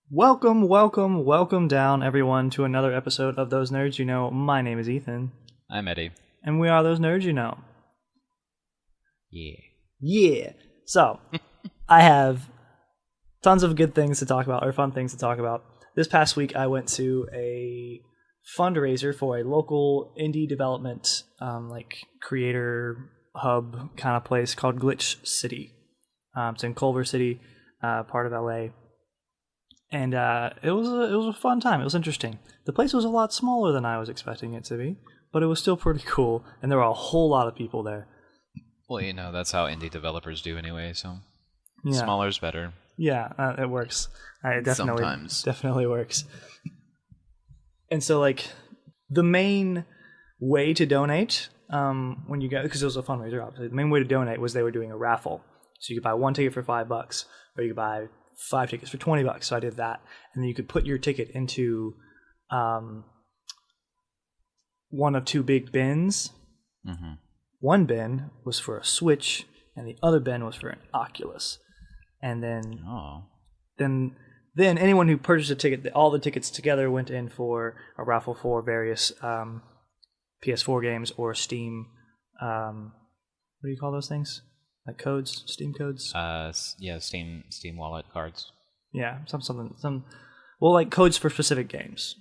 Welcome down, everyone, to another episode of Those Nerds You Know. My name is Ethan. I'm Eddie. And we are Those Nerds You Know. Yeah. So, I have tons of good things to talk about, or fun things to talk about. This past week, I went to a fundraiser for a local indie development, creator hub kind of place called Glitch City. It's in Culver City, part of LA. And it was a fun time. It was interesting. The place was a lot smaller than I was expecting it to be, but it was still pretty cool. And there were a whole lot of people there. Well, that's how indie developers do anyway, so Yeah. smaller's better. Yeah, it works. It Sometimes. definitely works. And so, the main way to donate when you go, because it was a fundraiser, obviously, the main way to donate was they were doing a raffle. So you could buy one ticket for $5, or you could buy 5 tickets for $20. So I did that, and then you could put your ticket into one of two big bins. Mm-hmm. One bin was for a Switch, and the other bin was for an Oculus. And then, then anyone who purchased a ticket, all the tickets together went in for a raffle for various PS4 games or Steam. What do you call those things? Like codes, Steam codes. Steam Wallet cards. Yeah, like codes for specific games.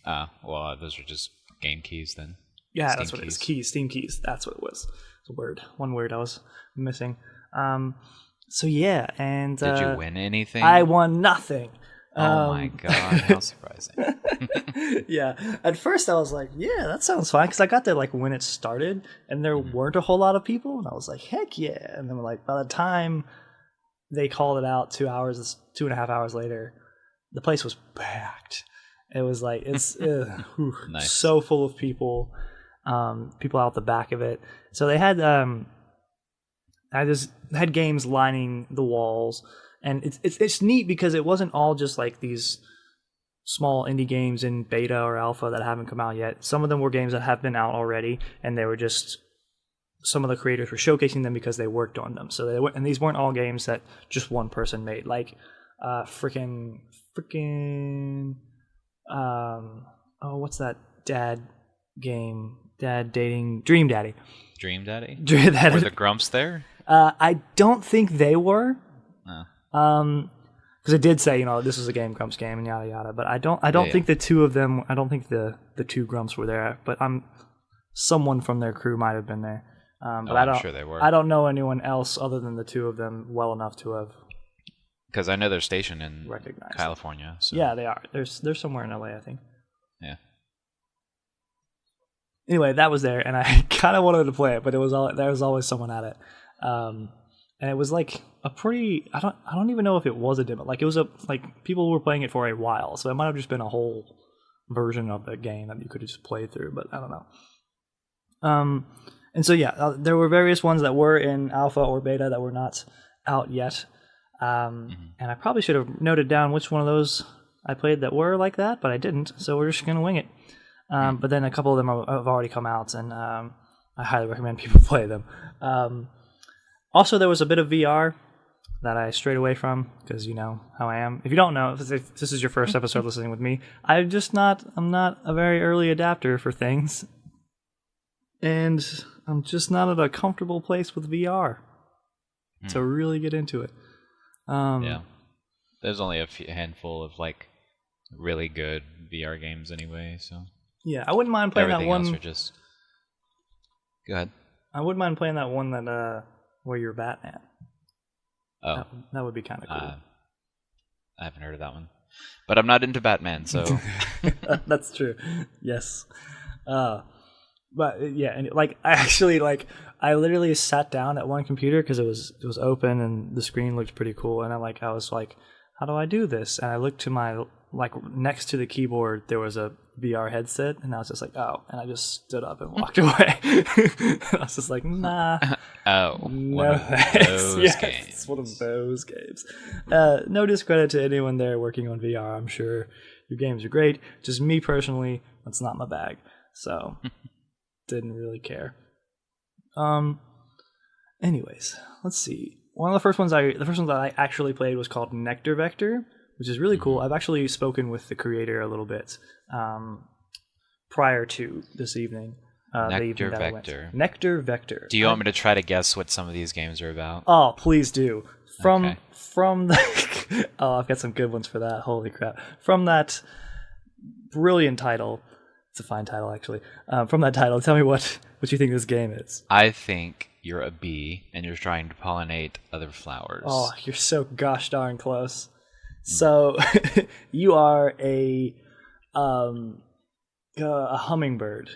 Those are just game keys then. Yeah, Steam that's what it is. Keys, Steam keys. That's what it was. It's a word. One word I was missing. So yeah, and did you win anything? I won nothing. Oh my god, how surprising. Yeah, at first I was like, yeah, that sounds fine, because I got there when it started, and there weren't a whole lot of people, and I was like, heck yeah. And then by the time they called it out 2.5 hours later, the place was packed. It was it's Nice. So full of people, people out the back of it. So they had had games lining the walls. And it's neat because it wasn't all just these small indie games in beta or alpha that haven't come out yet. Some of them were games that have been out already, and they were just, some of the creators were showcasing them because they worked on them. So and these weren't all games that just one person made. What's that dad game? Dad dating Dream Daddy. Dream Daddy? Were the Grumps there? I don't think they were. No. Because it did say, this is a Grumps game and yada yada, but I don't think the two of them, I don't think the two Grumps were there, but someone from their crew might have been there. But I'm sure they were. I don't know anyone else other than the two of them well enough to have, because I know they're stationed in recognized California. So. Yeah, they are. They're somewhere in LA, I think. Yeah. Anyway, that was there, and I kind of wanted to play it, but there was always someone at it. And it was a pretty, I don't even know if it was a demo. It was people were playing it for a while, so it might have just been a whole version of the game that you could just play through, but I don't know. And so yeah, there were various ones that were in alpha or beta that were not out yet. And I probably should have noted down which one of those I played that were like that, but I didn't, so we're just going to wing it. But then a couple of them have already come out, and I highly recommend people play them. Also, there was a bit of VR that I strayed away from, because you know how I am. If you don't know, if this is your first episode listening with me, I'm not a very early adapter for things. And I'm just not at a comfortable place with VR to really get into it. Yeah. There's only a handful of really good VR games anyway, so. Yeah, I wouldn't mind playing that one. Everything else are just. Go ahead. I wouldn't mind playing that one that where you're Batman. Oh. That would be kind of cool. I haven't heard of that one. But I'm not into Batman, so. That's true. Yes. But yeah, and I literally sat down at one computer because it was open and the screen looked pretty cool, and I was like, how do I do this? And I looked to my next to the keyboard there was a VR headset, and I was just like, oh, and I just stood up and walked away. I was just like, nah. Oh, no, one of those games. It's one of those games. No discredit to anyone there working on VR. I'm sure your games are great. Just me personally, that's not my bag. So didn't really care. Anyways, let's see. The first one that I actually played was called Nectar Vector, which is really cool. I've actually spoken with the creator a little bit prior to this evening. Nectar Vector. Nectar Vector. Do you want me to try to guess what some of these games are about? Oh, please do. From the oh, I've got some good ones for that. Holy crap! From that brilliant title, it's a fine title actually. From that title, tell me what you think this game is. I think you're a bee and you're trying to pollinate other flowers. Oh, you're so gosh darn close. So you are a hummingbird.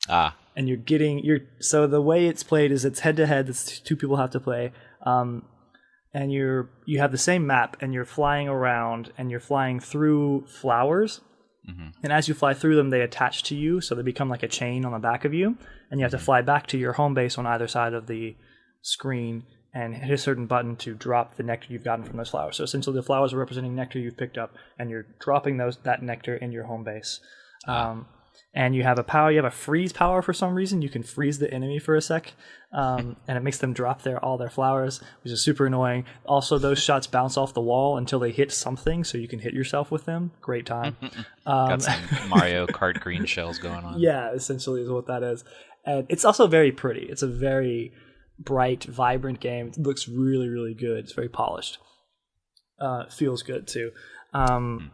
And so the way it's played is it's head to head. It's two people have to play. And you have the same map, and you're flying around, and you're flying through flowers. Mm-hmm. And as you fly through them, they attach to you, so they become like a chain on the back of you. And you have to fly back to your home base on either side of the screen and hit a certain button to drop the nectar you've gotten from those flowers. So essentially, the flowers are representing nectar you've picked up, and you're dropping that nectar in your home base. And you have a freeze power for some reason. You can freeze the enemy for a sec, and it makes them drop all their flowers, which is super annoying. Also, those shots bounce off the wall until they hit something, so you can hit yourself with them. Great time. Got some Mario Kart green shells going on. Yeah, essentially is what that is. And it's also very pretty. It's a very bright, vibrant game. It looks really, really good. It's very polished. It feels good too. And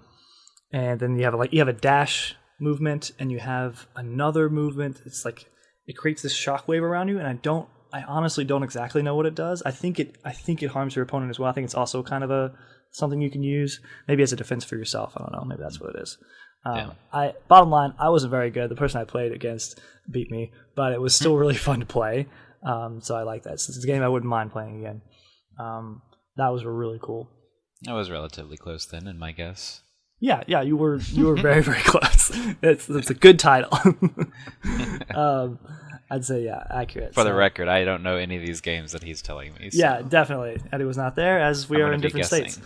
then you have a dash movement, and you have another movement. It's like it creates this shockwave around you, and I honestly don't exactly know what it does. I think it harms your opponent as well. I think it's also kind of something you can use maybe as a defense for yourself. I don't know. Maybe that's what it is. Bottom line, I wasn't very good. The person I played against beat me, but it was still really fun to play. So I like that. It's a game I wouldn't mind playing again. That was really cool. I was relatively close then, in my guess. Yeah, you were very, very close. It's a good title. I'd say accurate. For the record, I don't know any of these games that he's telling me. So. Yeah, definitely. Eddie was not there, as we are in different states.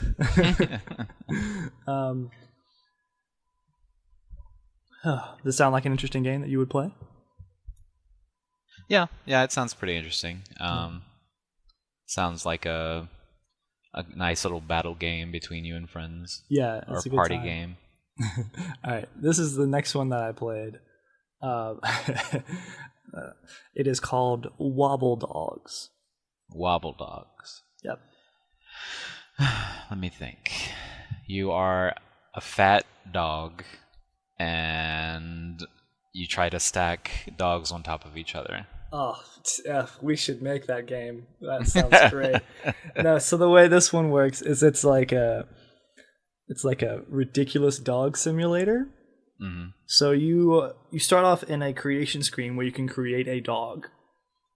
Does this sound like an interesting game that you would play? Yeah, it sounds pretty interesting. Sounds like a nice little battle game between you and friends. Yeah, or a party time. game. All right, this is the next one that I played. It is called Wobble Dogs. Wobble Dogs. Yep. Let me think. You are a fat dog, and you try to stack dogs on top of each other. Oh, we should make that game. That sounds great. No, so the way this one works is it's like a ridiculous dog simulator. Mm-hmm. So you start off in a creation screen where you can create a dog,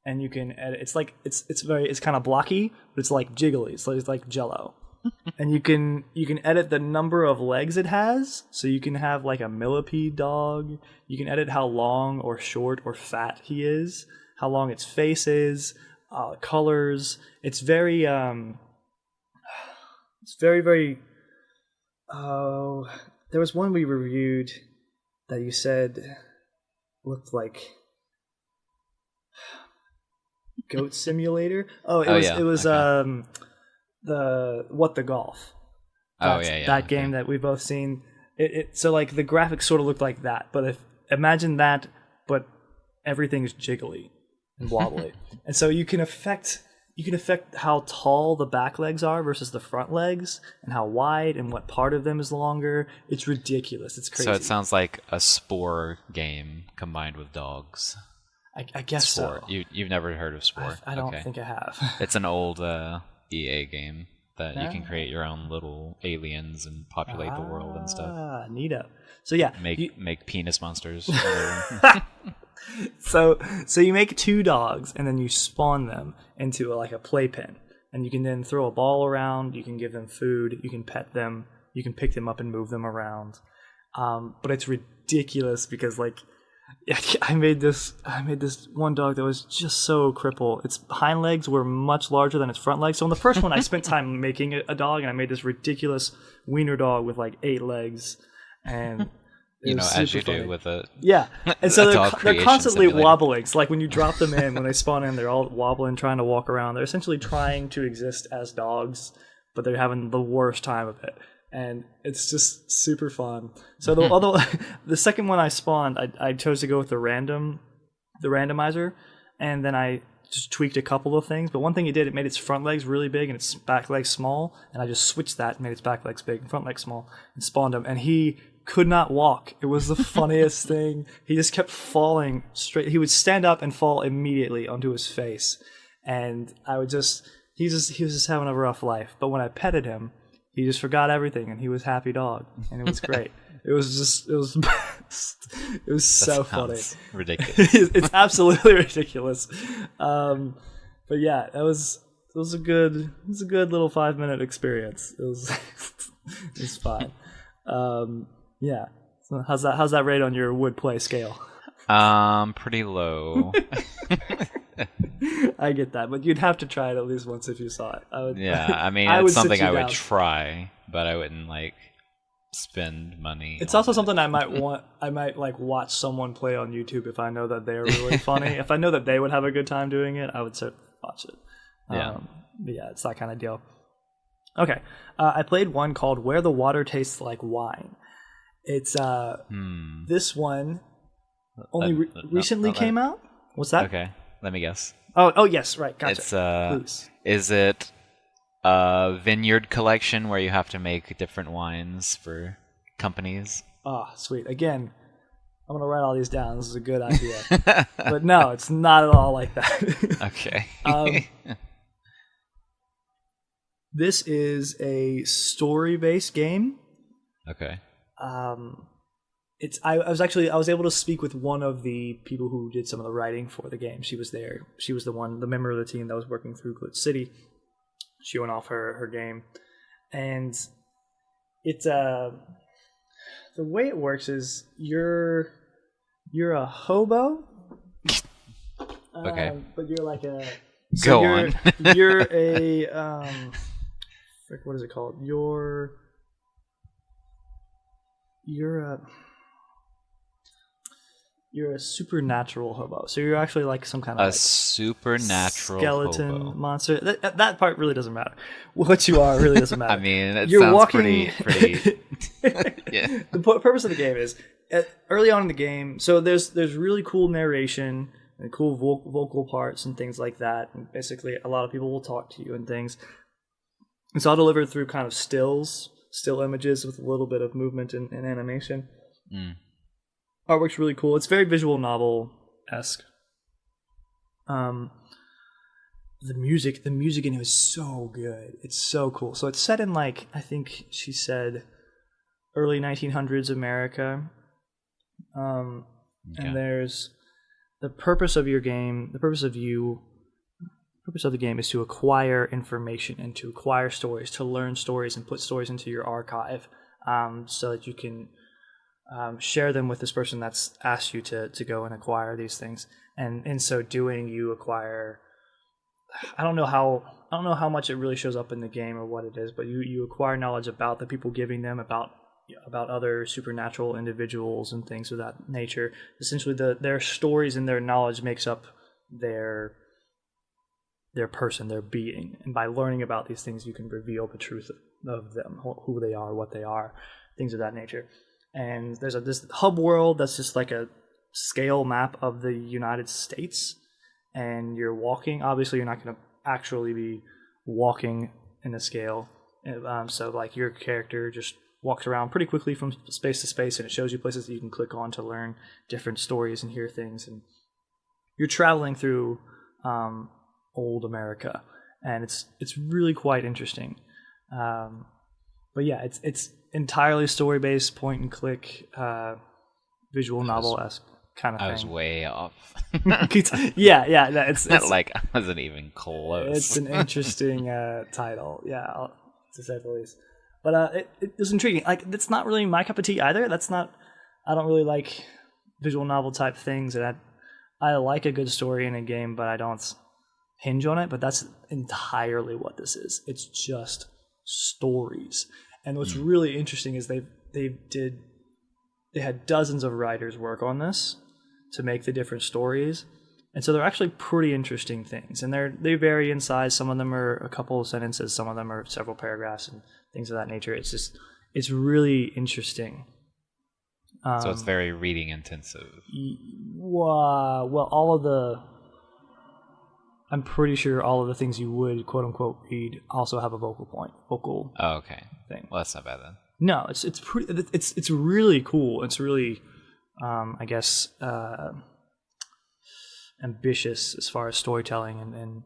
and you can edit. It's kind of blocky, but it's like jiggly. So it's like Jello. And you can edit the number of legs it has, so you can have like a millipede dog. You can edit how long or short or fat he is, how long its face is, colors. It's very very. Oh, there was one we reviewed that you said looked like Goat Simulator. It was. Okay. The What the Golf. That game that we've both seen. So like the graphics sort of look like that, but imagine that, but everything's jiggly and wobbly, and so you can affect how tall the back legs are versus the front legs, and how wide and what part of them is longer. It's ridiculous. It's crazy. So it sounds like a Spore game combined with dogs. I guess Spore. so. You've never heard of Spore? I don't think I have. It's an old EA game that you can create your own little aliens and populate the world and stuff. Neato. So yeah, make penis monsters. So you make two dogs, and then you spawn them into a playpen, and you can then throw a ball around. You can give them food. You can pet them. You can pick them up and move them around. But it's ridiculous because I made this one dog that was just so crippled. Its hind legs were much larger than its front legs. So in the first one, I spent time making a dog, and I made this ridiculous wiener dog with 8 legs, and as you do with a And so they're constantly simulator. wobbling. So when you drop them in, when they spawn in, they're all wobbling, trying to walk around. They're essentially trying to exist as dogs, but they're having the worst time of it. and it's just super fun. So although the second one I spawned, I chose to go with the randomizer, and then I just tweaked a couple of things. But one thing it did, it made its front legs really big and its back legs small, and I just switched that and made its back legs big and front legs small and spawned him, and he could not walk. It was the funniest thing. He just kept falling straight. He would stand up and fall immediately onto his face, and I would just he was just having a rough life. But when I petted him, he just forgot everything, and he was happy dog, and it was great. It was the best. It was so funny. Ridiculous. It's absolutely ridiculous. But yeah, it was a good little 5-minute experience. It was fine. Yeah. So how's that rate on your would play scale? Pretty low. I get that, but you'd have to try it at least once if you saw it. I mean, it's something I would try, but I wouldn't spend money. It's also something I might want. I might watch someone play on YouTube if I know that they're really funny. If I know that they would have a good time doing it, I would certainly watch it. But yeah, it's that kind of deal. Okay, I played one called "Where the Water Tastes Like Wine." It's this one only recently came out. What's that? Okay, let me guess. Oh yes, right. Gotcha. It's is it a vineyard collection where you have to make different wines for companies? Oh, sweet. Again, I'm going to write all these down. This is a good idea. But no, it's not at all like that. Okay. This is a story-based game. Okay. I was able to speak with one of the people who did some of the writing for the game. She was there. She was the member of the team that was working through Glitch City. She went off her game, and it's the way it works is you're a hobo. Okay. But you're like a Go on. You're a what is it called? You're a supernatural hobo. So you're actually like some kind of supernatural skeleton hobo. monster. That part really doesn't matter. What you are really doesn't matter. I mean, it you're sounds walking... pretty. Yeah. The purpose of the game is early on in the game. So there's really cool narration and cool vocal parts and things like that. And basically, a lot of people will talk to you and things. It's all delivered through kind of still images with a little bit of movement and animation. Artwork's really cool. It's very visual novel-esque. The music in it is so good. It's so cool. So it's set in I think she said early 1900s America. And there's the purpose of your game. The purpose of the game is to acquire information and to acquire stories, to learn stories and put stories into your archive, so that you can share them with this person that's asked you to go and acquire these things. And in so doing, you acquire. I don't know how much it really shows up in the game or what it is, but you acquire knowledge about the people giving them, about other supernatural individuals and things of that nature. Essentially, their stories and their knowledge makes up their person, their being. And by learning about these things, you can reveal the truth of them, who they are, what they are, things of that nature. And there's this hub world that's just like a scale map of the United States. And you're walking. Obviously, you're not going to actually be walking in a scale. So your character just walks around pretty quickly from space to space, and it shows you places that you can click on to learn different stories and hear things. And you're traveling through old America, and it's really quite interesting. But yeah, it's entirely story based, point and click, visual novel-esque kind of thing. I was way off. yeah. It's I wasn't even close. It's an interesting title, to say the least. But it was intriguing. It's not really my cup of tea either. I don't really like visual novel type things, and I like a good story in a game, but I don't hinge on it. But that's entirely what this is. It's just stories. And what's really interesting is they had dozens of writers work on this to make the different stories, and so they're actually pretty interesting things. And they vary in size. Some of them are a couple of sentences, some of them are several paragraphs and things of that nature. It's really interesting. So it's very reading intensive. Well, I'm pretty sure all of the things you would quote unquote read also have a vocal Oh, okay. thing. Well, that's not bad then. No, it's really cool. It's really, I guess, ambitious as far as storytelling and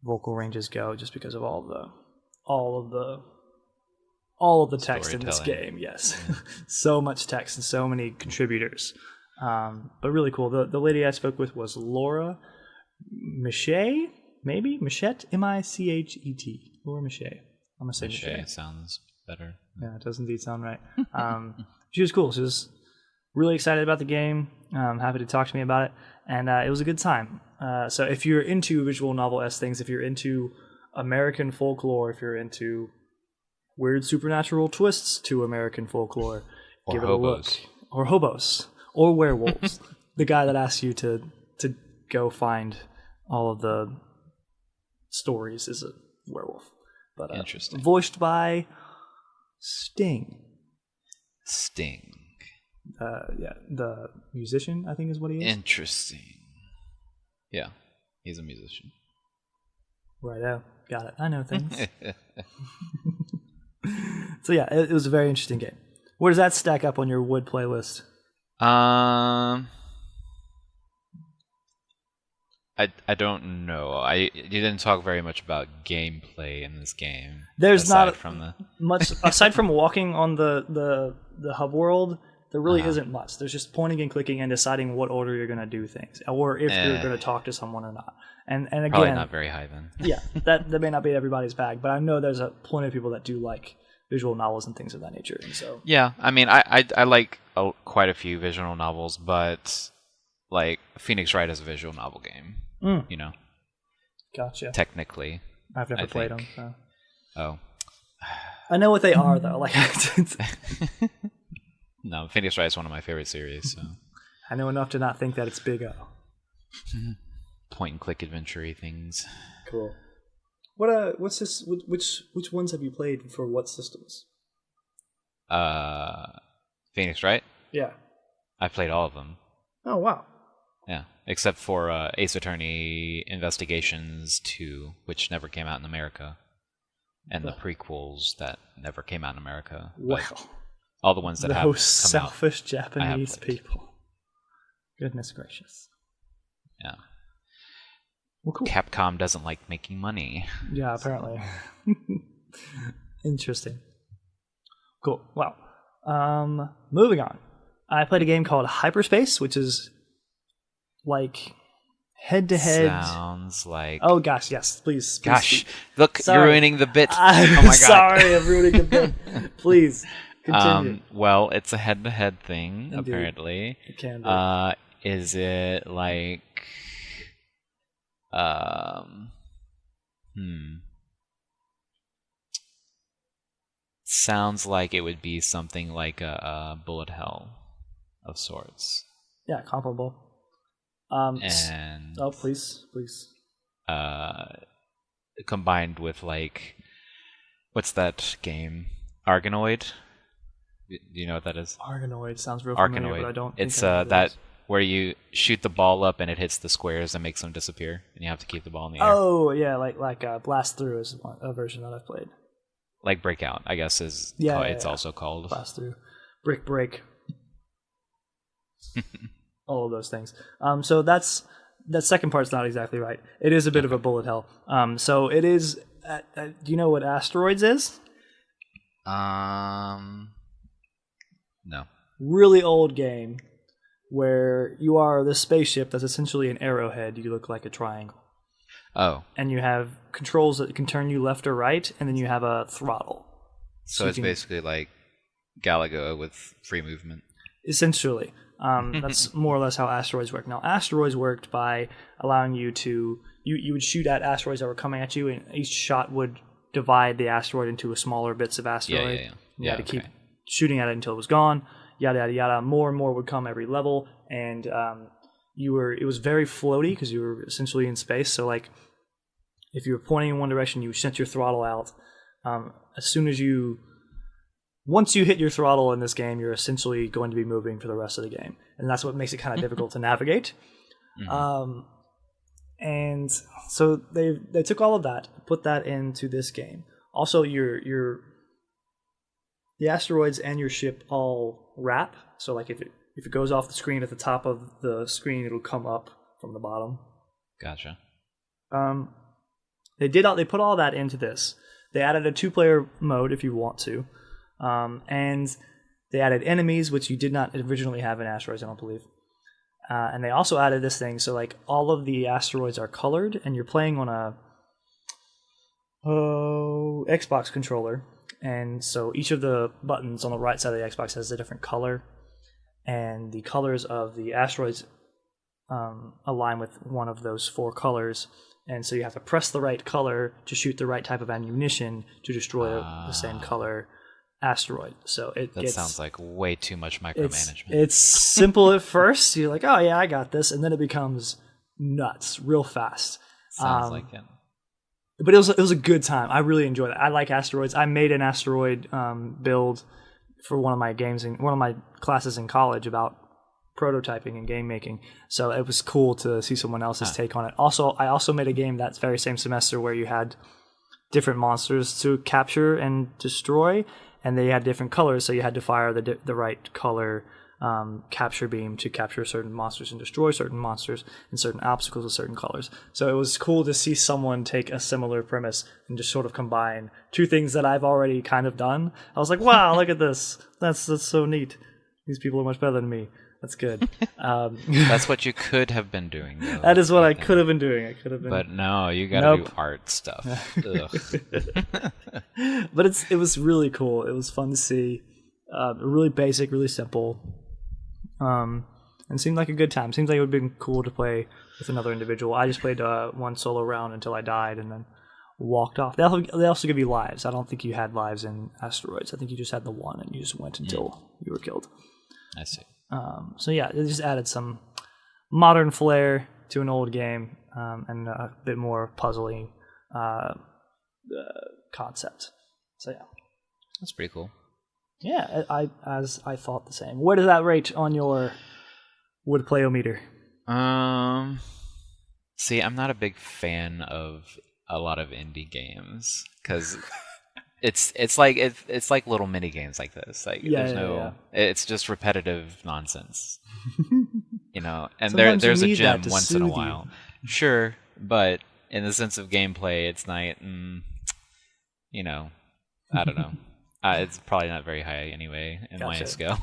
vocal ranges go, just because of all of the text in this game. Yes, so much text and so many contributors. But really cool. The lady I spoke with was Laura Michet, maybe Michette, Michet. Laura Michet. I'm gonna say Michet. Sounds better. Yeah, it does indeed sound right. She was cool. She was really excited about the game. Happy to talk to me about it, and it was a good time. So if you're into visual novel-esque things, if you're into American folklore, if you're into weird supernatural twists to American folklore, or give hobos. it a look. Or hobos. Or werewolves. The guy that asks you to go find all of the stories is a werewolf. But interesting. Voiced by Sting. Yeah, the musician, I think is what he is. Interesting. Yeah, he's a musician. Righto. Got it. I know things. So yeah, it was a very interesting game. Where does that stack up on your wood playlist? I don't know. You didn't talk very much about gameplay in this game. There's not much aside from walking on the hub world. There really isn't much. There's just pointing and clicking and deciding what order you're going to do things, or if you're going to talk to someone or not. And again, probably not very high then. Yeah, that may not be everybody's bag, but I know there's plenty of people that do like visual novels and things of that nature. And so yeah, I mean, I like quite a few visual novels, but like Phoenix Wright is a visual novel game. You know. Gotcha. Technically, I've never played them. So. Oh. I know what they are though. Like. No, Phoenix Wright is one of my favorite series. So. I know enough to not think that it's Big O. Point and click adventure-y things. Cool. What's this? Which ones have you played for what systems? Phoenix Wright? Yeah. I played all of them. Oh wow. Yeah, except for Ace Attorney Investigations 2, which never came out in America, and the prequels that never came out in America. Wow. All the ones that have come selfish out, Japanese people. Goodness gracious. Yeah. Well, cool. Capcom doesn't like making money. Yeah, apparently. Interesting. Cool. Wow. Moving on. I played a game called Hyperspace, which is like head-to-head. Sounds like... Oh, gosh, yes. Please. Gosh, speak. look, Sorry. you're ruining the bit. I'm oh my God. sorry, I'm ruining the bit. Please, continue. Well, it's a head-to-head thing, Indeed. apparently. It can be. Is it like... Sounds like it would be something like a bullet hell of sorts. Yeah, comparable. And please. Combined with like, what's that game? Argonoid? Do you know what that is? Argonoid sounds real familiar, but I don't. It's that where you shoot the ball up and it hits the squares and makes them disappear, and you have to keep the ball in the air. Oh yeah, like Blast Through is a version that I've played. Like Breakout, I guess it's also called. Blast Through, Brick Break. All of those things. So that second part's not exactly right. It is a bit of a bullet hell. So it is. Do you know what Asteroids is? No. Really old game where you are this spaceship that's essentially an arrowhead. You look like a triangle. Oh. And you have controls that can turn you left or right, and then you have a throttle. So it's basically like Galaga with free movement. Essentially. That's more or less how Asteroids work. Now, Asteroids worked by allowing you to... You would shoot at asteroids that were coming at you, and each shot would divide the asteroid into smaller bits of asteroid. Yeah. You had to keep shooting at it until it was gone. Yada, yada, yada. More and more would come every level, and it was very floaty because you were essentially in space. So, like, if you were pointing in one direction, you sent your throttle out. As soon as you once you hit your throttle in this game, you're essentially going to be moving for the rest of the game, and that's what makes it kind of difficult to navigate. Mhm. And so they took all of that, put that into this game. Also, the asteroids and your ship all wrap. So like if it goes off the screen at the top of the screen, it'll come up from the bottom. Gotcha. They put all that into this. They added a 2-player mode if you want to, and they added enemies, which you did not originally have in Asteroids, I don't believe. And they also added this thing, so like all of the asteroids are colored, and you're playing on a Xbox controller, and so each of the buttons on the right side of the Xbox has a different color, and the colors of the asteroids align with one of those 4 colors, and so you have to press the right color to shoot the right type of ammunition to destroy the same color asteroid. So that sounds like way too much micromanagement. It's simple at first. You're like, oh yeah, I got this, and then it becomes nuts real fast. Sounds like it. But it was a good time. I really enjoyed it. I like asteroids. I made an asteroid build for one of my games in one of my classes in college about prototyping and game making. So it was cool to see someone else's take on it. Also, I also made a game that very same semester where you had different monsters to capture and destroy, and they had different colors, so you had to fire the right color capture beam to capture certain monsters and destroy certain monsters and certain obstacles with certain colors. So it was cool to see someone take a similar premise and just sort of combine 2 things that I've already kind of done. I was like, wow, look at this. That's so neat. These people are much better than me. That's good. That's what you could have been doing, though. That is what I could have been doing. I could have been. But no, you gotta do art stuff. But it was really cool. It was fun to see. Really basic, really simple. And seemed like a good time. Seems like it would have been cool to play with another individual. I just played one solo round until I died and then walked off. They also give you lives. I don't think you had lives in Asteroids. I think you just had the one and you just went until you were killed. I see. So yeah, it just added some modern flair to an old game and a bit more puzzling concept. So yeah, that's pretty cool. Yeah, I thought the same. Where does that rate on your would play-o-meter? See, I'm not a big fan of a lot of indie games because it's like little mini games like this. Like it's just repetitive nonsense. And there's a gem once in a while. Sure, but in the sense of gameplay, it's not. I don't know. It's probably not very high anyway in my scale.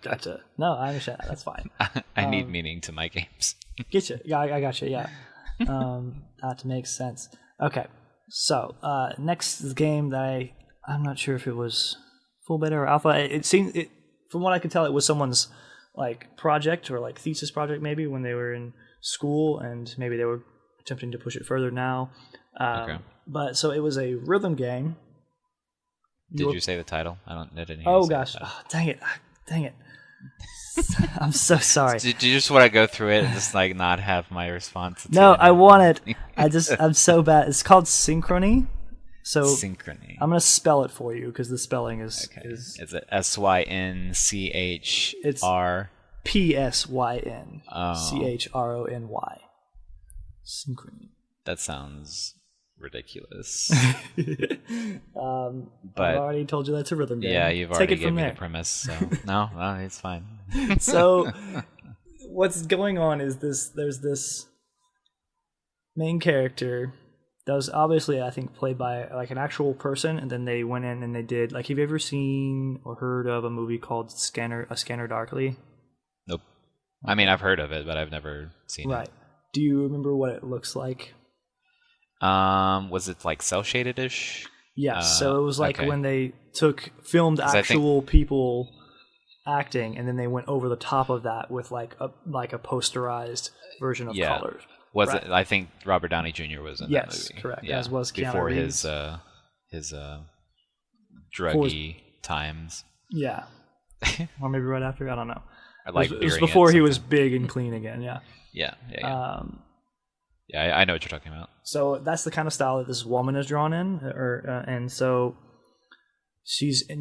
Gotcha. No, I understand. That's fine. I need meaning to my games. Getcha. Yeah, I gotcha. Yeah. That makes sense. Okay. So, next game that I'm not sure if it was full beta or alpha. It seemed, from what I could tell, it was someone's like project or like thesis project maybe when they were in school, and maybe they were attempting to push it further now. Okay. But so it was a rhythm game. Did you say the title? I didn't hear. Oh gosh! Oh, dang it! I'm so sorry. Did you just want to go through it and just like not have my response? No, I want it. I'm so bad. It's called Synchrony. So Synchrony. I'm gonna spell it for you because the spelling is Is it SYNCHR? It's PSYNCHRONY. Synchrony. That sounds ridiculous. But I've already told you that's a rhythm game. Yeah, you've already given me the premise. So no, it's fine. So what's going on is there's this main character that was obviously, I think, played by like an actual person, and then they went in and they did like, have you ever seen or heard of a movie called Scanner Darkly? Nope. I mean, I've heard of it, but I've never seen it. Right. Do you remember what it looks like? Was it like cel shaded ish? Yes. So it was like when they filmed actual people acting, and then they went over the top of that with like a posterized version of colors. Was it? I think Robert Downey Jr. was in that movie. Yes, correct. Yeah. As was Keanu before Reeves. his druggy times. Yeah. Or maybe right after. I don't know. Like it was before he was big and clean again. Yeah. Yeah. I know what you're talking about. So that's the kind of style that this woman is drawn in, and so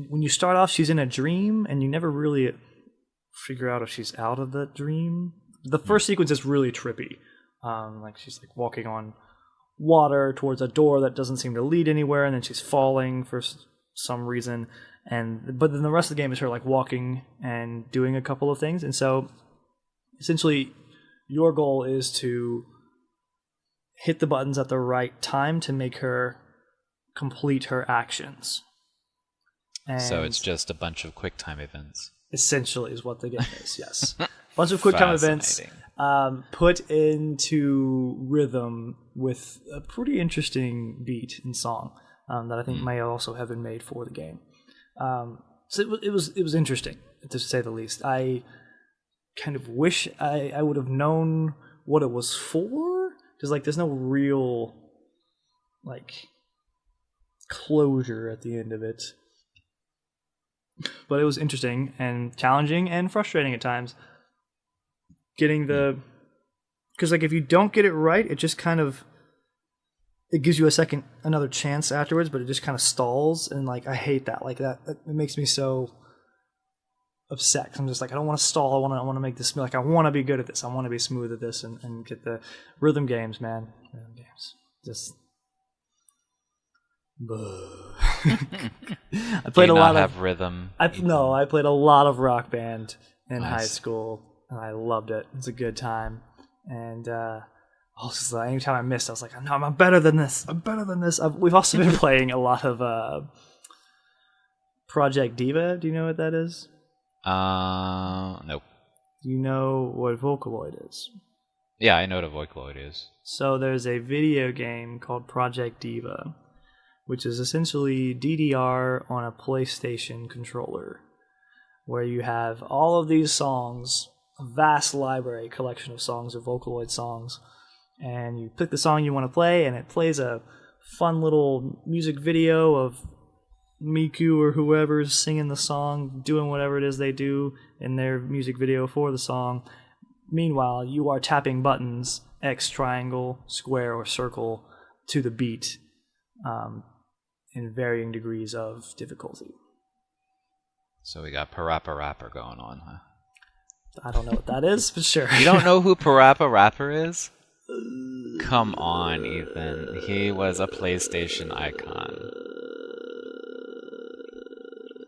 when you start off, she's in a dream, and you never really figure out if she's out of the dream. The first sequence is really trippy. Like she's like walking on water towards a door that doesn't seem to lead anywhere, and then she's falling for some reason. But then the rest of the game is her like walking and doing a couple of things. And so essentially your goal is to hit the buttons at the right time to make her complete her actions. And so it's just a bunch of QuickTime events. Essentially is what the game is, yes. A bunch of QuickTime events put into rhythm with a pretty interesting beat and song that I think may also have been made for the game. So it was interesting, to say the least. I kind of wish I would have known what it was for, because like there's no real like closure at the end of it. But it was interesting and challenging and frustrating at times. Because like if you don't get it right, it just kind of, it gives you another chance afterwards, but it just kind of stalls, and like I hate that. Like that it makes me so upset. I'm just like, I don't want to stall. I want to make this, like I want to be good at this. I want to be smooth at this and get the rhythm games, man. Rhythm games. Just I played a lot of rhythm. I played a lot of Rock Band in high school, and I loved it. It was a good time. And also, anytime I missed, I was like, "No, I'm better than this. I'm better than this." We've also been playing a lot of Project Diva. Do you know what that is? Nope. Do you know what Vocaloid is? Yeah, I know what a Vocaloid is. So there's a video game called Project Diva, which is essentially DDR on a PlayStation controller, where you have all of these songs, a vast library collection of songs, of Vocaloid songs, and you pick the song you want to play, and it plays a fun little music video of Miku or whoever's singing the song, doing whatever it is they do in their music video for the song. Meanwhile, you are tapping buttons, X, triangle, square, or circle, to the beat, in varying degrees of difficulty. So we got Parappa Rapper going on, huh? I don't know what that is, but sure. You don't know who Parappa Rapper is? Come on, Ethan. He was a PlayStation icon.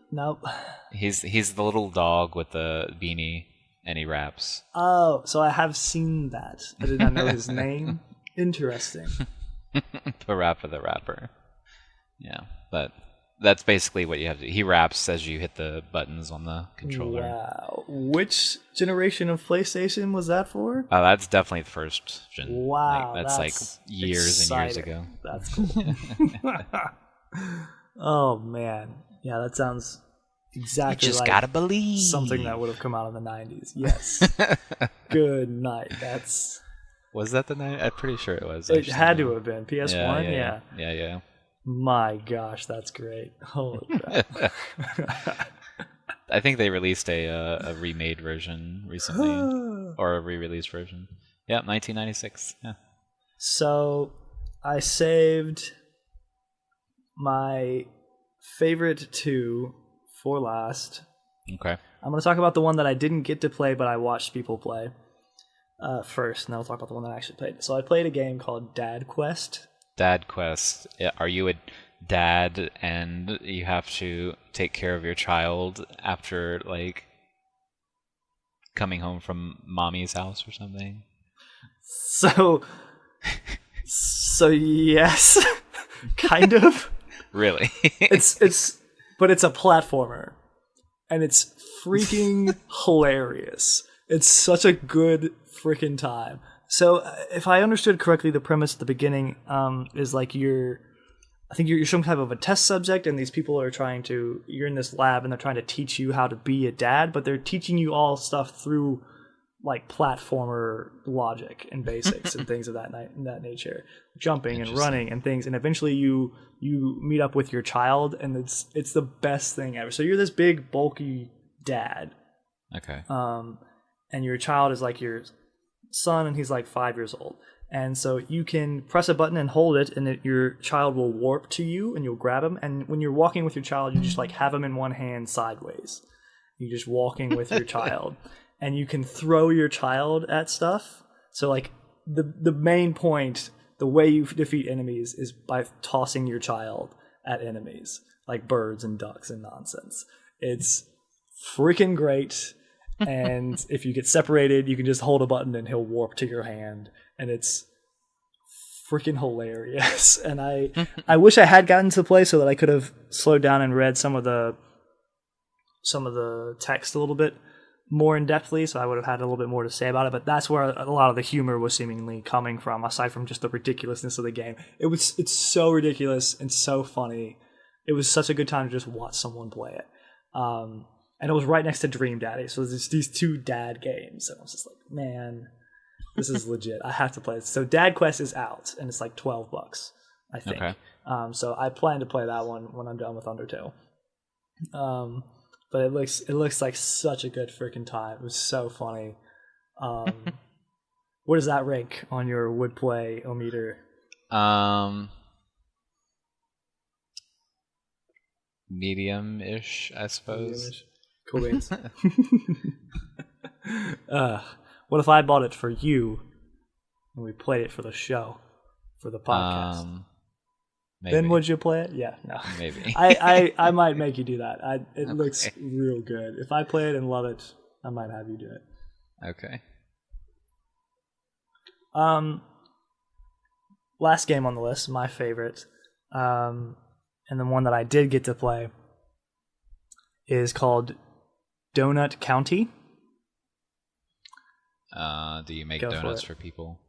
Nope. He's the little dog with the beanie, and he raps. Oh, so I have seen that. I did not know his name. Interesting. Parappa the Rapper. Yeah, but that's basically what you have to do. He raps as you hit the buttons on the controller. Wow. Which generation of PlayStation was that for? Oh, that's definitely the first gen. Wow. That's like years exciting. And years ago. That's cool. Oh, man. Yeah, that sounds exactly you just like gotta believe. Something that would have come out in the 90s. Yes. Good night. Was that the 90s? I'm pretty sure it was. It had to have been. PS1? Yeah. My gosh, that's great. Holy crap. I think they released a remade version recently. Or a re-released version. Yeah, 1996. Yeah. So, I saved my favorite two for last. Okay. I'm going to talk about the one that I didn't get to play, but I watched people play first, and then I'll talk about the one that I actually played. So I played a game called Dad Quest. Dad Quest. Are you a dad and you have to take care of your child after, like, coming home from mommy's house or something? So yes, kind of. Really? But it's a platformer, and it's freaking hilarious. It's such a good freaking time. So if I understood correctly, the premise at the beginning is like you're some type of a test subject, and these people are you're in this lab, and they're trying to teach you how to be a dad, but they're teaching you all stuff through like platformer logic and basics and things of that nature, jumping and running and things, and eventually you meet up with your child, and it's the best thing ever. So you're this big bulky dad, okay, and your child is like your son, and he's like 5 years old, And so you can press a button and hold it, and your child will warp to you, and you'll grab him. And when you're walking with your child, you just like have him in one hand sideways. You're just walking with your child, and you can throw your child at stuff. So like the main point, the way you defeat enemies is by tossing your child at enemies, like birds and ducks and nonsense. It's freaking great. And if you get separated, you can just hold a button and he'll warp to your hand. And it's freaking hilarious. And I wish I had gotten to play so that I could have slowed down and read some of the text a little bit more in depthly, so I would have had a little bit more to say about it. But that's where a lot of the humor was seemingly coming from, aside from just the ridiculousness of the game. It's so ridiculous and so funny. It was such a good time to just watch someone play it. And it was right next to Dream Daddy, so there's these two dad games. And I was just like, man, this is legit. I have to play this. So Dad Quest is out, and it's like $12, I think. Okay. So I plan to play that one when I'm done with Undertale. But it looks like such a good freaking time. It was so funny. What does that rank on your would play -meter? Medium-ish, I suppose. Medium-ish. Cool beans. What if I bought it for you and we played it for the show, for the podcast? Maybe. Then would you play it? Yeah, no. Maybe. I might make you do that. It looks real good. If I play it and love it, I might have you do it. Okay. Last game on the list, my favorite, and the one that I did get to play, is called Donut County. Do you make donuts for people?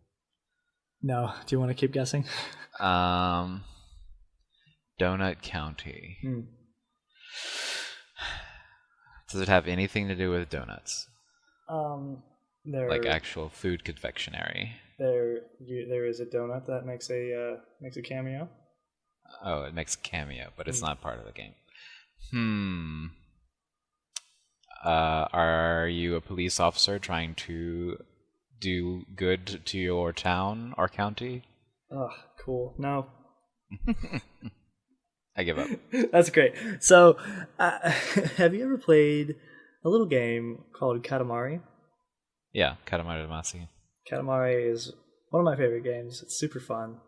No. Do you want to keep guessing? Donut County. Does it have anything to do with donuts? Like actual food confectionery. There is a donut that makes a cameo. Oh, it makes a cameo, but it's not part of the game. Are you a police officer trying to do good to your town or county? Oh, cool. No. I give up. That's great. So, have you ever played a little game called Katamari? Yeah, Katamari Damacy. Katamari is one of my favorite games. It's super fun.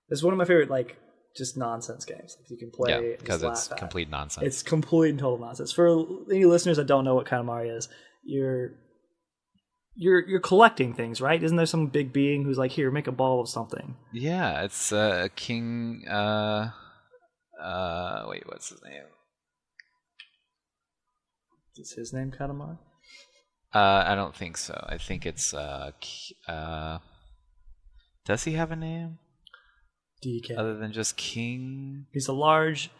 It's one of my favorite, like, just nonsense games. Like, you can play. Yeah, because it's complete nonsense. It's complete and total nonsense. For any listeners that don't know what Katamari is, you're collecting things, right? Isn't there some big being who's like, here, make a ball of something? Yeah, it's a king. Wait, what's his name? Is his name Katamari? I don't think so. I think it's does he have a name? DK. Other than just king? He's a large,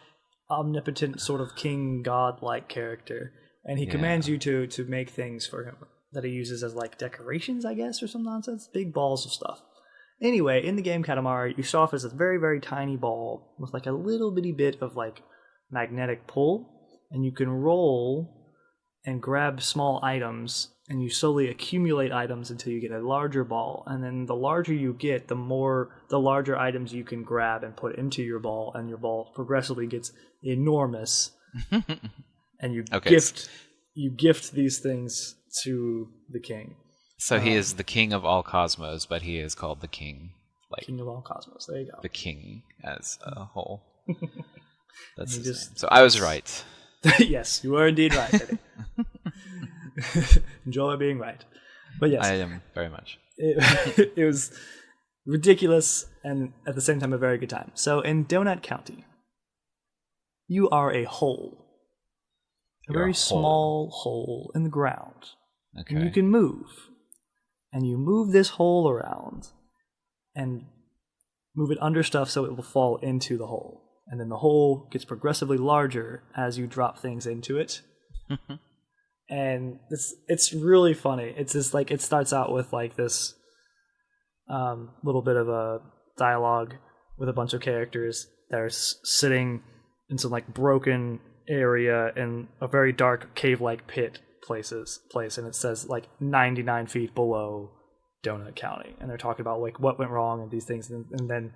omnipotent sort of king god-like character, and he commands you to make things for him that he uses as like decorations, I guess, or some nonsense. Big balls of stuff. Anyway, in the game Katamari, you start off as a very, very tiny ball with like a little bitty bit of like magnetic pull, and you can roll and grab small items, and you slowly accumulate items until you get a larger ball. And then the larger you get, the larger items you can grab and put into your ball, and your ball progressively gets enormous. And you gift these things to the king. So he is the king of all cosmos, but he is called the king. Like king of all cosmos. There you go. The king as a whole. That's his name. So I was right. Yes, you were indeed right, Eddie. Enjoy being right. But yes. I am very much. It was ridiculous and at the same time a very good time. So in Donut County, you are a hole. A very small hole in the ground. Okay. And you can move. And you move this hole around and move it under stuff so it will fall into the hole. And then the hole gets progressively larger as you drop things into it. And it's really funny. It's just like, it starts out with like this little bit of a dialogue with a bunch of characters that are sitting in some like broken area in a very dark cave-like place, and it says like 99 feet below Donut County, and they're talking about like what went wrong and these things, and then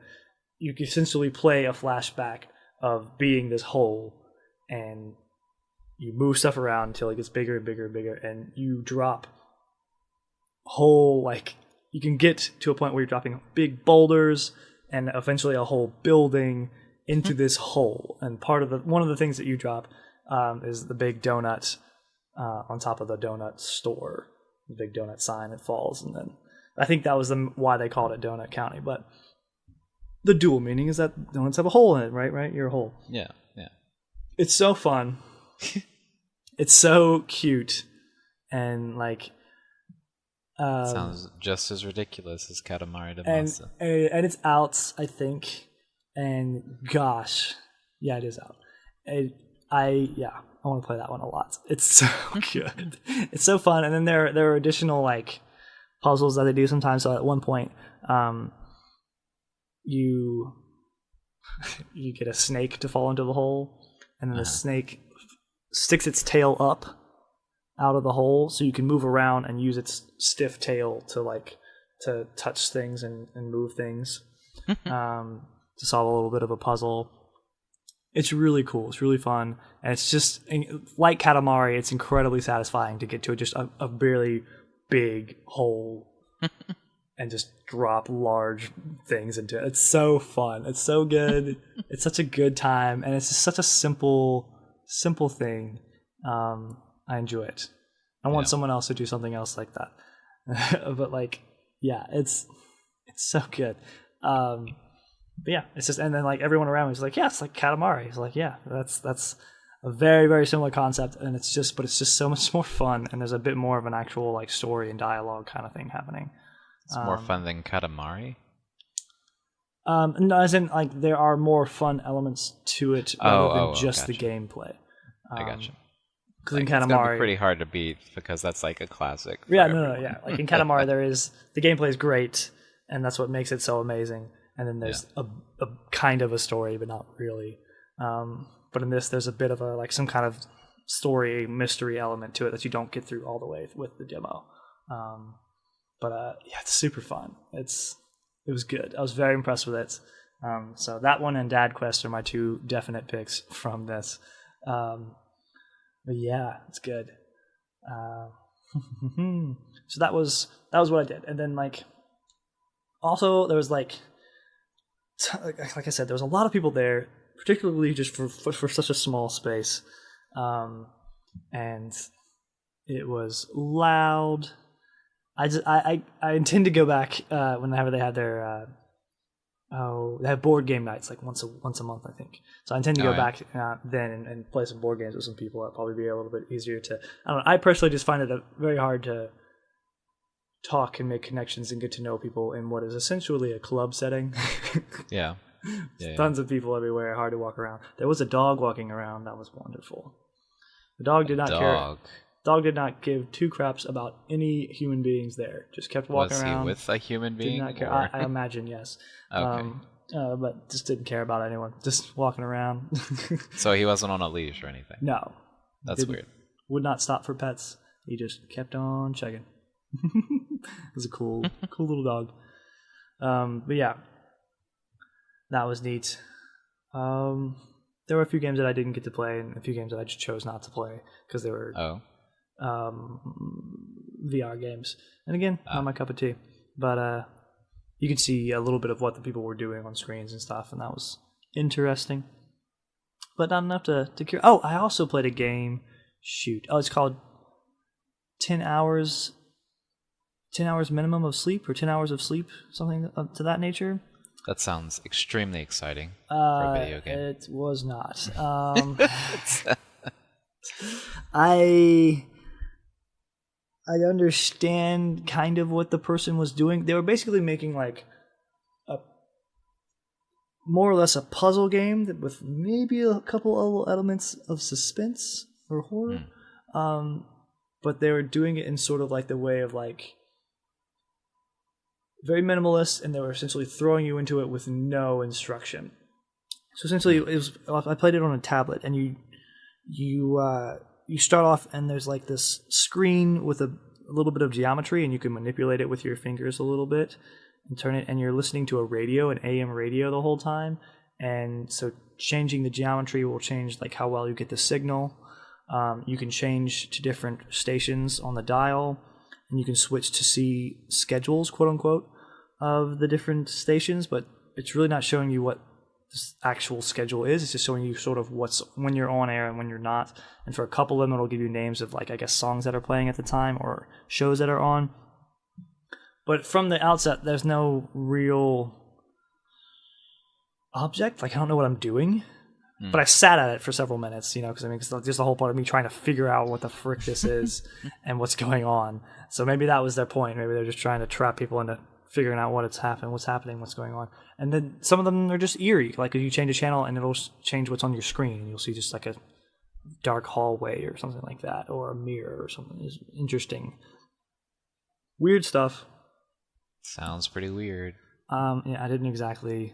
you can essentially play a flashback of being this hole, and you move stuff around until it gets bigger and bigger and bigger, and you drop whole, like, you can get to a point where you're dropping big boulders and eventually a whole building into this hole. And one of the things that you drop is the big donut on top of the donut store, the big donut sign that falls, and then I think that was why they called it Donut County. But the dual meaning is that donuts have a hole in it, right? You're a hole. Yeah. It's so fun. It's so cute, and like sounds just as ridiculous as Katamari Damacy. And it's out, I think. And gosh, yeah, it is out. I want to play that one a lot. It's so good. It's so fun. And then there are additional like puzzles that they do sometimes. So at one point, you get a snake to fall into the hole, and then the snake sticks its tail up out of the hole, so you can move around and use its stiff tail to touch things and move things to solve a little bit of a puzzle. It's really cool. It's really fun, and it's just like Katamari. It's incredibly satisfying to get to just a really big hole and just drop large things into it. It's so fun. It's so good. It's such a good time, and it's just such a simple thing. I enjoy it. I want someone else to do something else like that. But like, yeah, it's so good. But yeah, it's just, and then like everyone around me is like, yeah, it's like Katamari. It's like, yeah, that's a very, very similar concept, and it's just so much more fun, and there's a bit more of an actual like story and dialogue kind of thing happening. It's more fun than Katamari? No, as in like there are more fun elements to it rather than just gotcha. the gameplay. I gotcha. Because in it's gonna Katamari, be pretty hard to beat because that's like a classic. Yeah, no, yeah. Like in Katamari, the gameplay is great, and that's what makes it so amazing. And then there's a kind of a story, but not really. But in this, there's a bit of a like some kind of story mystery element to it that you don't get through all the way with the demo. But yeah, it's super fun. It was good. I was very impressed with it. So that one and Dad Quest are my two definite picks from this. But yeah, it's good. So that was what I did, and then like also there was like I said, there was a lot of people there, particularly just for such a small space, and it was loud. I intend to go back whenever they have their they have board game nights like once a month, I think. So I intend to go back then and play some board games with some people. That'll probably be a little bit easier to. I don't know. I personally just find it very hard to talk and make connections and get to know people in what is essentially a club setting. Yeah. Tons of people everywhere, hard to walk around. There was a dog walking around. That was wonderful. The dog did not care. Dog did not give two craps about any human beings there. Just kept walking around. Was he with a human being? Did not care. I imagine, yes. Okay. But just didn't care about anyone. Just walking around. So he wasn't on a leash or anything? No. That's weird. Would not stop for pets. He just kept on checking. It was a cool little dog. But yeah, that was neat. There were a few games that I didn't get to play, and a few games that I just chose not to play because they were VR games. And again, not my cup of tea. But you could see a little bit of what the people were doing on screens and stuff, and that was interesting. But not enough to cure. Oh, I also played a game. It's called 10 hours minimum of sleep, or 10 hours of sleep, something to that nature. That sounds extremely exciting for a video game. It was not. I understand kind of what the person was doing. They were basically making like more or less a puzzle game with maybe a couple of elements of suspense or horror. But they were doing it in sort of like the way of like very minimalist, and they were essentially throwing you into it with no instruction. So essentially, I played it on a tablet, and you start off, and there's like this screen with a a little bit of geometry, and you can manipulate it with your fingers a little bit and turn it. And you're listening to a radio, an AM radio, the whole time. And so changing the geometry will change like how well you get the signal. You can change to different stations on the dial, and you can switch to see schedules, quote unquote, of the different stations. But it's really not showing you what this actual schedule is. It's just showing you sort of what's when you're on air and when you're not. And for a couple of them, it'll give you names of like, I guess, songs that are playing at the time or shows that are on. But from the outset, there's no real object. Like, I don't know what I'm doing. But I sat at it for several minutes, because it's just the whole part of me trying to figure out what the frick this is and what's going on. So maybe that was their point. Maybe they're just trying to trap people into figuring out what's happening, what's going on. And then some of them are just eerie. Like, if you change a channel and it'll change what's on your screen, and you'll see just like a dark hallway or something like that, or a mirror or something. It's interesting. Weird stuff. Sounds pretty weird. Yeah, I didn't exactly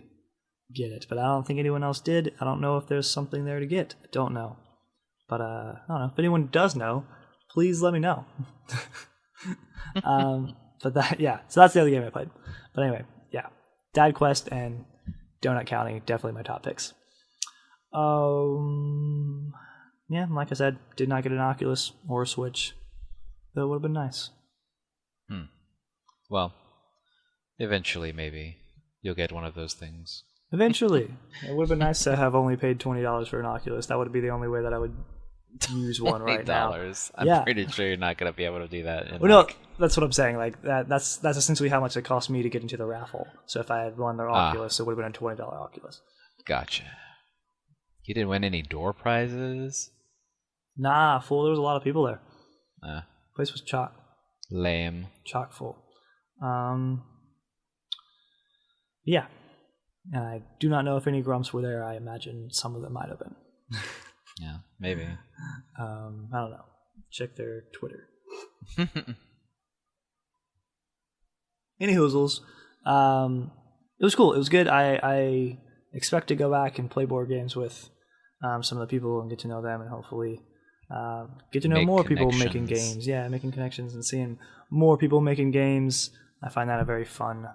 get it, but I don't think anyone else did. I don't know if there's something there to get. I don't know. But I don't know. If anyone does know, please let me know. But so that's the other game I played. But anyway, yeah. Dad Quest and Donut County, definitely my top picks. Yeah, like I said, did not get an Oculus or a Switch. That would have been nice. Well, eventually maybe you'll get one of those things. Eventually. It would have been nice to have only paid $20 for an Oculus. That would be the only way that I would use one right now. I'm pretty sure you're not going to be able to do that. No, that's what I'm saying. Like that's essentially how much it cost me to get into the raffle. So if I had won the Oculus, it would have been a $20 Oculus. Gotcha. You didn't win any door prizes? Nah, fool. There was a lot of people there. Place was chock. Lame. Chock full. Yeah. And I do not know if any grumps were there. I imagine some of them might have been. Yeah, maybe. I don't know. Check their Twitter. Any hoozles. It was cool. It was good. I expect to go back and play board games with some of the people and get to know them, and hopefully get to know more people making games. Yeah, making connections and seeing more people making games. I find that a very fun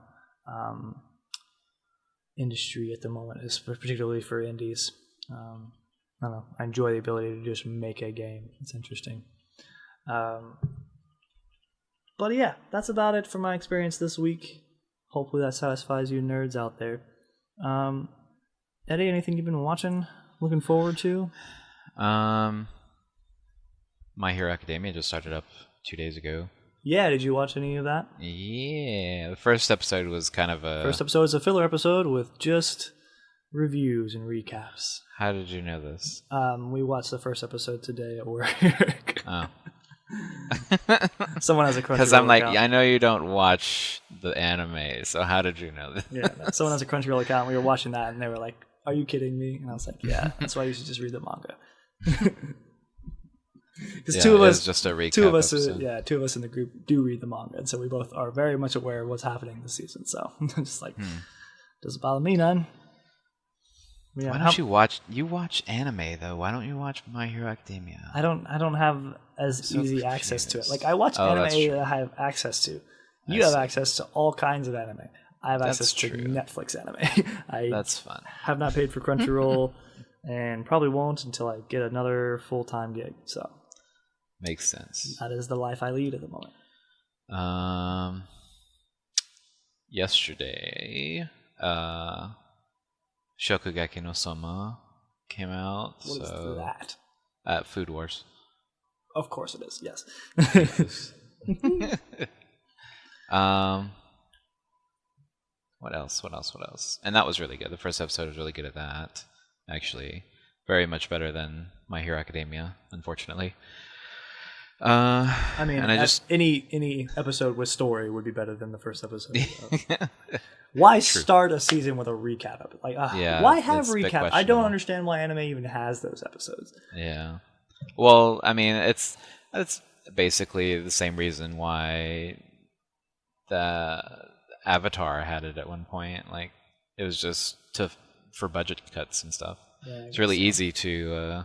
industry at the moment, particularly for indies. I don't know. I enjoy the ability to just make a game. It's interesting. But yeah, that's about it for my experience this week. Hopefully that satisfies you nerds out there. Eddie, anything you've been watching, looking forward to? My Hero Academia just started up 2 days ago. Yeah, did you watch any of that? Yeah, the first episode was kind of a... First episode is a filler episode with just reviews and recaps. How did you know this? We watched the first episode today at work. Oh. Someone has a Crunchyroll Because I'm like, account. I know you don't watch the anime, so how did you know this? Yeah, someone has a Crunchyroll account. We were watching that, and they were like, "Are you kidding me?" And I was like, "Yeah, that's why you should just read the manga." Because two of us, just a recap. Two of us in the group do read the manga, and so we both are very much aware of what's happening this season. So I'm just like, doesn't bother me none. Yeah, why don't you watch? You watch anime though. Why don't you watch My Hero Academia? I don't have as easy access to it. Like I watch anime that I have access to. You have access to all kinds of anime. I have access to Netflix anime. That's fun. Have not paid for Crunchyroll, and probably won't until I get another full-time gig. So makes sense. That is the life I lead at the moment. Yesterday, Shokugeki no Soma came out. What is that? At Food Wars. Of course it is, yes. What else? And that was really good. The first episode was really good at that, actually. Very much better than My Hero Academia, unfortunately. I mean, any episode with story would be better than the first episode. Why start a season with a recap? Like, why have recap? I don't understand why anime even has those episodes. Yeah. Well, I mean, it's basically the same reason why the Avatar had it at one point. Like, it was just for budget cuts and stuff. Yeah, it's really easy to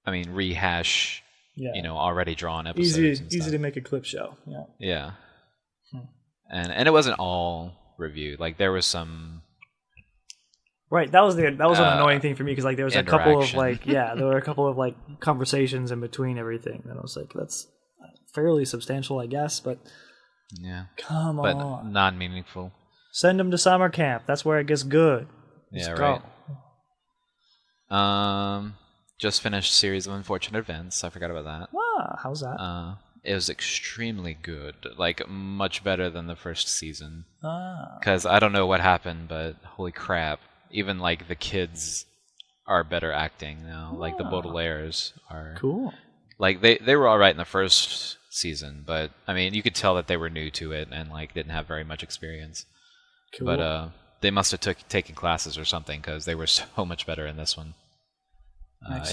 rehash already drawn episodes. Easy to make a clip show. Yeah. Yeah. And it wasn't all reviewed. Like there was some. Right, that was an annoying thing for me because like there was a couple of there were a couple of like conversations in between everything, and I was like, that's fairly substantial, I guess, but come on, but non-meaningful. Send them to summer camp. That's where it gets good. Let's go. Right. Just finished Series of Unfortunate Events. I forgot about that. Ah, how's that? It was extremely good, like much better than the first season. Because I don't know what happened, but holy crap. Even like the kids are better acting now. Like the Baudelaires are cool. Like they were all right in the first season, but I mean you could tell that they were new to it and like didn't have very much experience. Cool. But they must have taken classes or something because they were so much better in this one.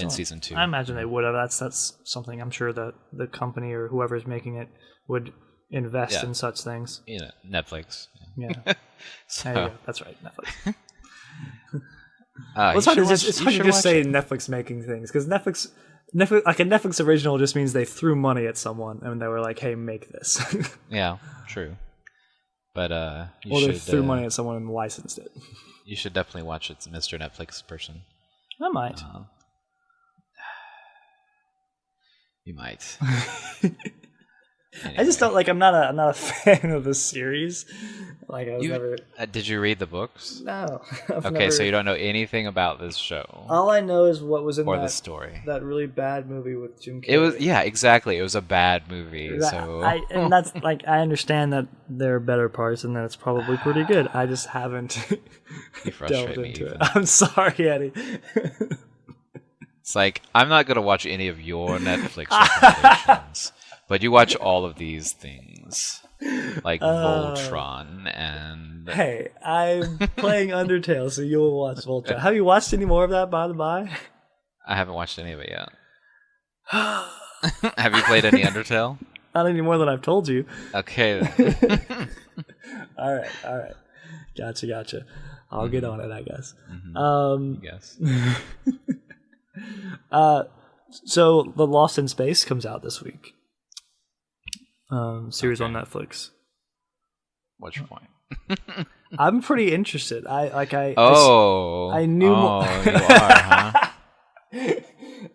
In season 2, I imagine they would have. That's something I'm sure that the company or whoever's making it would invest in such things. Netflix. Yeah. So, there you go. That's right, Netflix. It's hard to just say Netflix making things because Netflix, like a Netflix original, just means they threw money at someone and they were like, "Hey, make this." Yeah, true. But they threw money at someone and licensed it. You should definitely watch it, Mr. Netflix person. I might. You might. Anyway. I just don't like. I'm not a fan of the series. Like I was never. Did you read the books? No. So you don't know anything about this show. All I know is what was in the story. That really bad movie with Jim Carrey. It was exactly. It was a bad movie. And that's like I understand that there are better parts and that it's probably pretty good. I just haven't delved into it. I'm sorry, Eddie. It's like I'm not gonna watch any of your Netflix recommendations. But you watch all of these things, like Voltron and... Hey, I'm playing Undertale, so you'll watch Voltron. Have you watched any more of that, by the by? I haven't watched any of it yet. Have you played any Undertale? Not any more than I've told you. Okay. All right. Gotcha. I'll get on it, I guess. So, The Lost in Space comes out this week. Series on Netflix. What's your point? I'm pretty interested. I knew. You are, huh?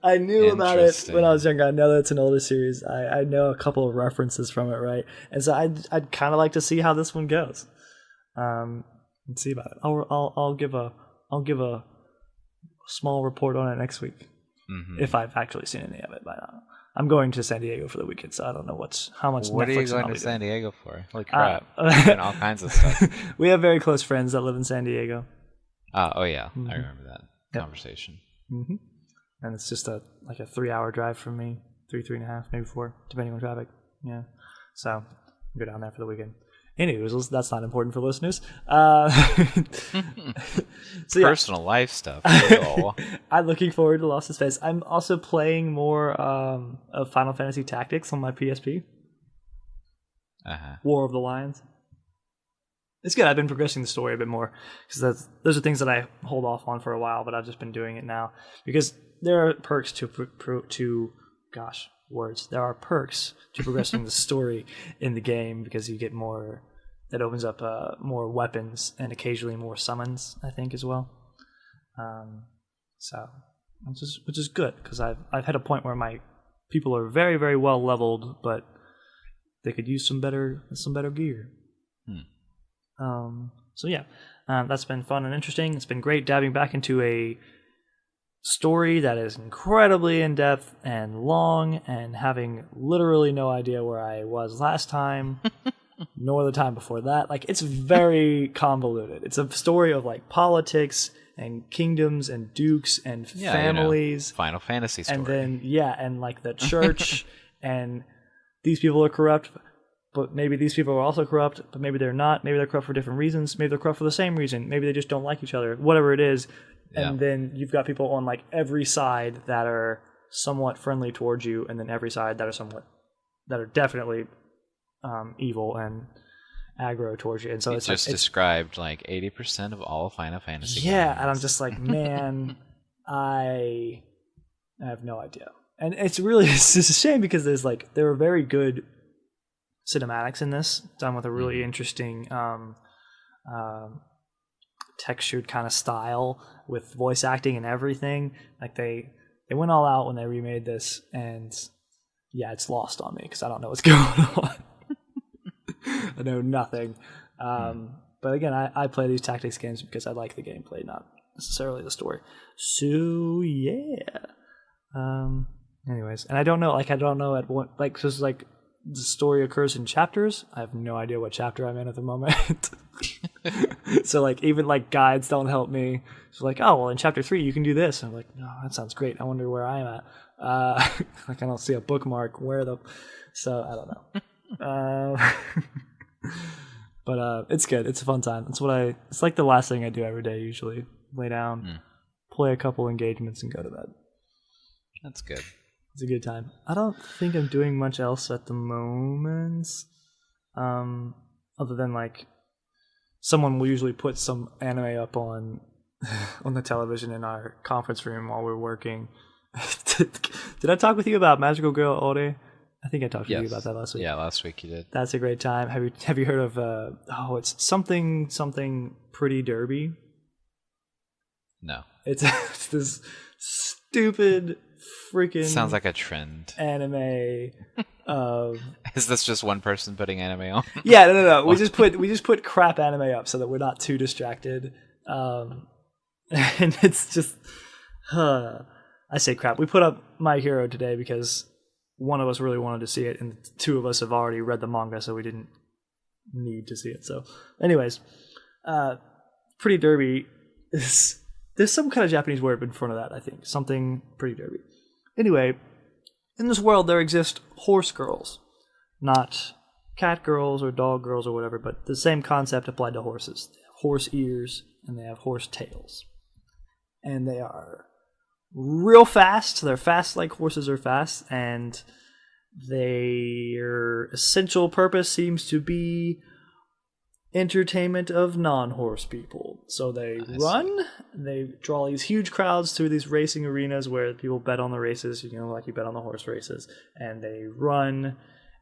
I knew about it when I was younger. I know that it's an older series. I know a couple of references from it, right? And so I'd kind of like to see how this one goes. And see about it. I'll give a small report on it next week if I've actually seen any of it by now. I'm going to San Diego for the weekend, so I don't know how much. What Netflix are you going to San Diego for? Holy crap! Doing all kinds of stuff. We have very close friends that live in San Diego. Oh yeah, I remember that conversation. Mm-hmm. And it's just a 3-hour drive from me, 3.5, maybe 4, depending on traffic. Yeah, so I'll go down there for the weekend. Anyways, that's not important for listeners. Personal life stuff. I'm looking forward to Lost in Space. I'm also playing more of Final Fantasy Tactics on my PSP. War of the Lions. It's good. I've been progressing the story a bit more because those are things that I hold off on for a while, but I've just been doing it now because there are perks there are perks to progressing the story in the game because you get more. That opens up more weapons and occasionally more summons, I think, as well. So, which is good because I've hit a point where my people are very, very well leveled, but they could use some better gear. So yeah, that's been fun and interesting. It's been great diving back into a story that is incredibly in-depth and long and having literally no idea where I was last time nor the time before that. Like, it's very convoluted. It's a story of politics and kingdoms and dukes and families. Final Fantasy story. And then and the church and these people are corrupt, but maybe these people are also corrupt, but maybe they're not. Maybe they're corrupt for different reasons. Maybe they're corrupt for the same reason. Maybe they just don't like each other. Whatever it is. And then you've got people on every side that are somewhat friendly towards you, and then every side that are definitely evil and aggro towards you. And so it's just described 80% of all Final Fantasy games. And I'm just like, man, I have no idea. and it's a shame because there were very good cinematics in this, done with a really interesting textured kind of style with voice acting and everything. Like they went all out when they remade this, and yeah, it's lost on me because I don't know what's going on. I know nothing. But again, I play these tactics games because I like the gameplay, not necessarily the story. So yeah. Anyways, and I don't know at what, like, because like the story occurs in chapters. I have no idea what chapter I'm in at the moment. So like even like guides don't help me. It's like, oh well, in chapter 3 you can do this. I'm like, no, that sounds great. I wonder where I am at. Like I don't see a bookmark. So I don't know. But it's good. It's a fun time. It's like the last thing I do every day usually. Lay down, play a couple engagements, and go to bed. That's good. It's a good time. I don't think I'm doing much else at the moment. Other than like someone will usually put some anime up on the television in our conference room while we're working. Did I talk with you about Magical Girl Ore? I think I talked to you about that last week. Yeah, last week you did. That's a great time. Have you heard of it's something Pretty Derby? No. It's this stupid freaking sounds like a trend anime of Is this just one person putting anime on? Yeah, no. We just put crap anime up so that we're not too distracted. And it's just I say crap. We put up My Hero today because one of us really wanted to see it, and two of us have already read the manga, so we didn't need to see it. So, anyways, Pretty Derby is there's some kind of Japanese word in front of that. I think something Pretty Derby. Anyway, in this world there exist horse girls, not cat girls or dog girls or whatever, but the same concept applied to horses. They have horse ears and they have horse tails, and they are real fast. They're fast like horses are fast, and their essential purpose seems to be entertainment of non-horse people. So they they draw these huge crowds to these racing arenas where people bet on the races, like you bet on the horse races, and they run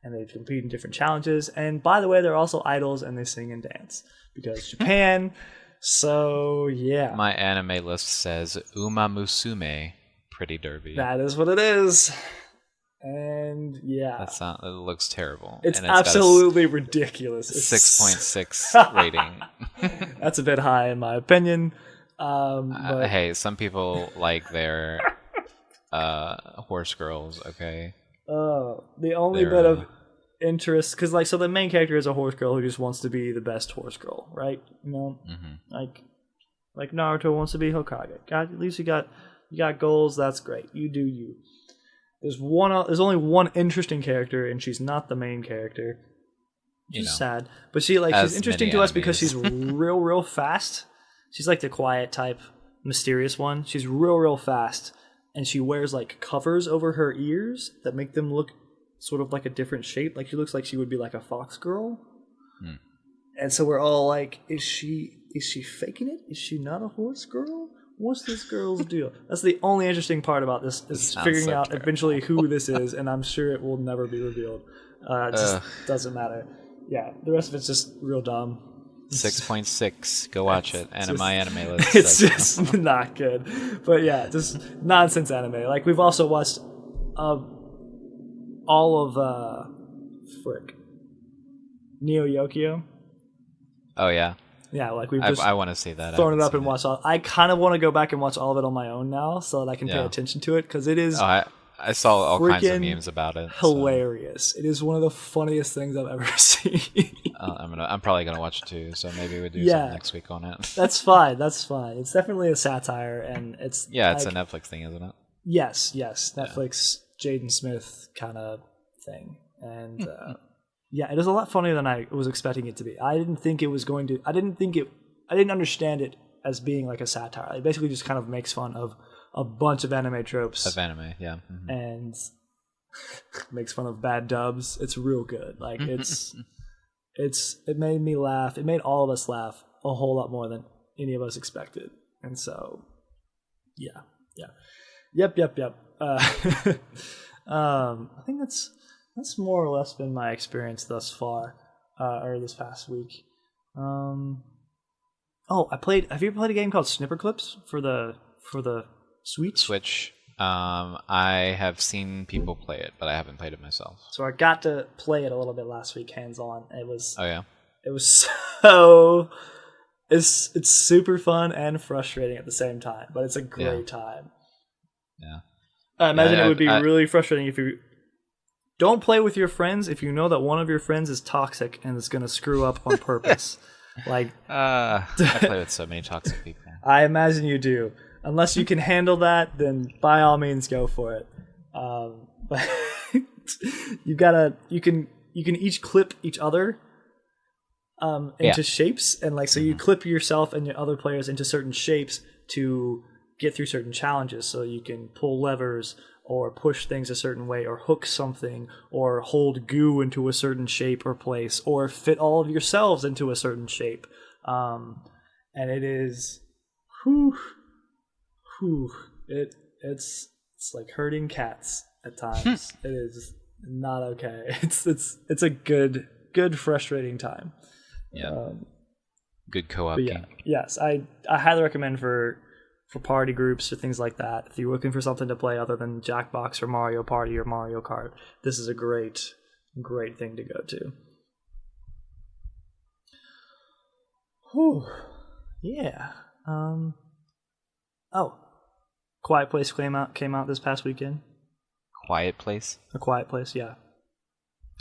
and they compete in different challenges. And by the way, they're also idols and they sing and dance because Japan. So yeah, my anime list says Uma Musume Pretty Derby. That is what it is. And yeah, it looks terrible. It's absolutely ridiculous. 6.6 rating. That's a bit high in my opinion. But hey, some people like their horse girls. Okay. The only bit of interest, because so the main character is a horse girl who just wants to be the best horse girl, right? Like Naruto wants to be Hokage. At least you got goals. That's great. You do you. There's only one interesting character, and she's not the main character. Which is sad, but she's interesting to us because she's real fast. She's like the quiet type, mysterious one. She's real fast, and she wears like covers over her ears that make them look sort of like a different shape. Like she looks like she would be like a fox girl. And so we're all like, is she faking it? Is she not a horse girl? What's this girl's deal? That's the only interesting part about this is figuring out eventually who this is, and I'm sure it will never be revealed. It just doesn't matter. Yeah, the rest of it's just real dumb. 6.6. Go watch it. And my anime list. It's just not good. But yeah, just nonsense anime. Like we've also watched all of Neo Yokio. Oh yeah. Yeah, like we've just I want to see that. Thrown it up and watched all. I kind of want to go back and watch all of it on my own now, so that I can pay attention to it because it is. I saw all kinds of memes about it. Hilarious! So. It is one of the funniest things I've ever seen. I'm probably gonna watch it too. So maybe we do something next week on it. That's fine. It's definitely a satire, and it's it's a Netflix thing, isn't it? Yes. Netflix, Jaden Smith kind of thing, and. Yeah, it is a lot funnier than I was expecting it to be. I didn't think it was going to. I didn't understand it as being like a satire. It basically just kind of makes fun of a bunch of anime tropes. Of anime, yeah. Mm-hmm. And makes fun of bad dubs. It's real good. Like it made me laugh. It made all of us laugh a whole lot more than any of us expected. And so, yeah. Yep. I think that's more or less been my experience thus far, or this past week. I played. Have you ever played a game called Snipper Clips for the Switch? Switch. I have seen people play it, but I haven't played it myself. So I got to play it a little bit last week, hands on. It was. Oh yeah. It was so. It's super fun and frustrating at the same time, but it's a great time. Yeah. I imagine it would be really frustrating if you don't play with your friends if you know that one of your friends is toxic and is going to screw up on purpose. Like, I play with so many toxic people. I imagine you do. Unless you can handle that, then by all means go for it. But you can each clip each other into shapes, and like so you clip yourself and your other players into certain shapes to get through certain challenges. So you can pull levers or push things a certain way or hook something or hold goo into a certain shape or place or fit all of yourselves into a certain shape. And it is it's like herding cats at times. It is not okay. It's a good frustrating time. Yeah. Good co-op game. Yes, I highly recommend for party groups or things like that. If you're looking for something to play other than Jackbox or Mario Party or Mario Kart, this is a great thing to go to. Whew. Yeah. Quiet Place came out this past weekend. Quiet Place? A Quiet Place, yeah.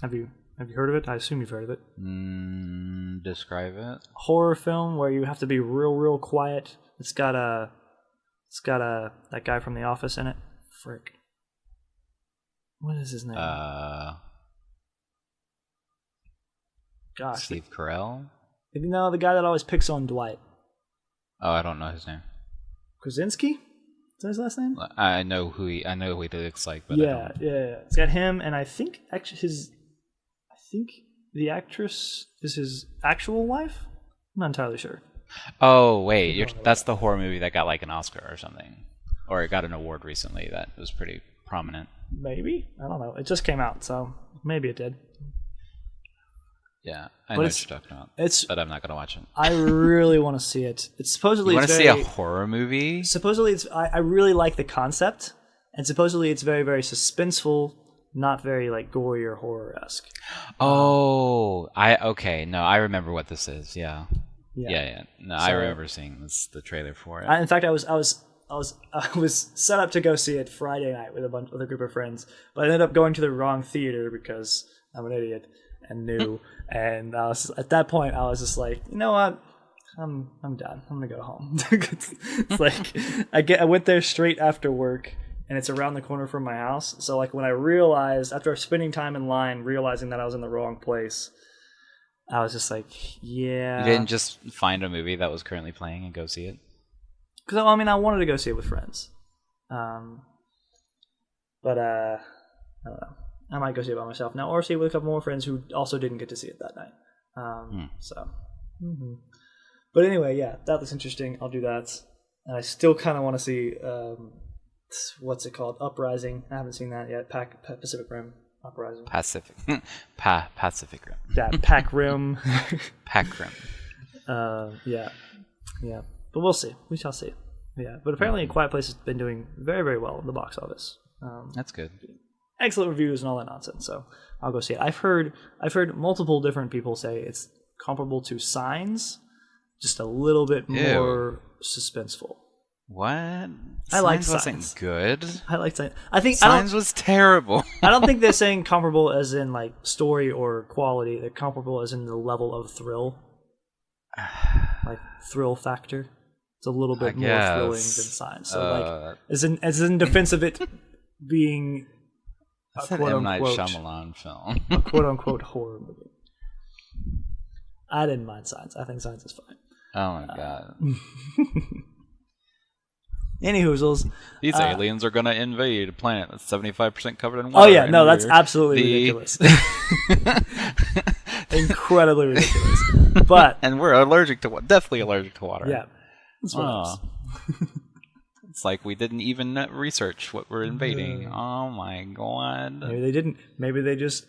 Have you heard of it? I assume you've heard of it. Describe it. Horror film where you have to be real quiet. It's got that guy from The Office in it. Frick. What is his name? Gosh. Steve Carell? No, the guy that always picks on Dwight. Oh, I don't know his name. Krasinski? Is that his last name? I know who he looks like, but yeah. It's got him, and I think the actress is his actual wife. I'm not entirely sure. Oh wait, that's the horror movie that got like an Oscar or something, or it got an award recently that was pretty prominent. Maybe, I don't know. It just came out, so maybe it did. Yeah, I know what you're talking about. But I'm not gonna watch it. I really want to see it. It's supposedly. You want to see a horror movie? Supposedly, I really like the concept, and supposedly it's very very suspenseful, not very like gory or horror-esque. Oh, I remember what this is. Yeah. No, I remember seeing the trailer for it. In fact, I was set up to go see it Friday night with a group of friends, but I ended up going to the wrong theater because I'm an idiot and new. And at that point, I was just like, you know what? I'm done. I'm gonna go home. It's like I went there straight after work, and it's around the corner from my house. So like when I realized after spending time in line, realizing that I was in the wrong place, I was just like, yeah. You didn't just find a movie that was currently playing and go see it? Because I wanted to go see it with friends, but I don't know. I might go see it by myself now, or see it with a couple more friends who also didn't get to see it that night. But anyway, yeah, that was interesting. I'll do that, and I still kind of want to see what's it called? Uprising. I haven't seen that yet. Pacific Rim Uprising. Pacific Rim. Yeah, Pac Rim. Pac Rim. Yeah. But we'll see. We shall see. Yeah, but apparently, A Quiet Place has been doing very, very well in the box office. That's good. Excellent reviews and all that nonsense. So I'll go see it. I've heard multiple different people say it's comparable to Signs, just a little bit more suspenseful. What? I like Signs Signs. Wasn't good. I like Signs. I think Signs was terrible. I don't think they're saying comparable as in like story or quality. They're comparable as in the level of thrill, like thrill factor. It's a little bit more thrilling than Signs. So like as in defense of it being a quote M. Night unquote Shyamalan film, a quote unquote horror movie. I didn't mind Signs. I think Signs is fine. Oh my god. Anyhoozles. These aliens are going to invade a planet that's 75% covered in water. Oh yeah, no, that's absolutely ridiculous. Incredibly ridiculous. But and we're definitely allergic to water. Yeah. That's what It's like we didn't even research what we're invading. Oh my god. Maybe they didn't. Maybe they just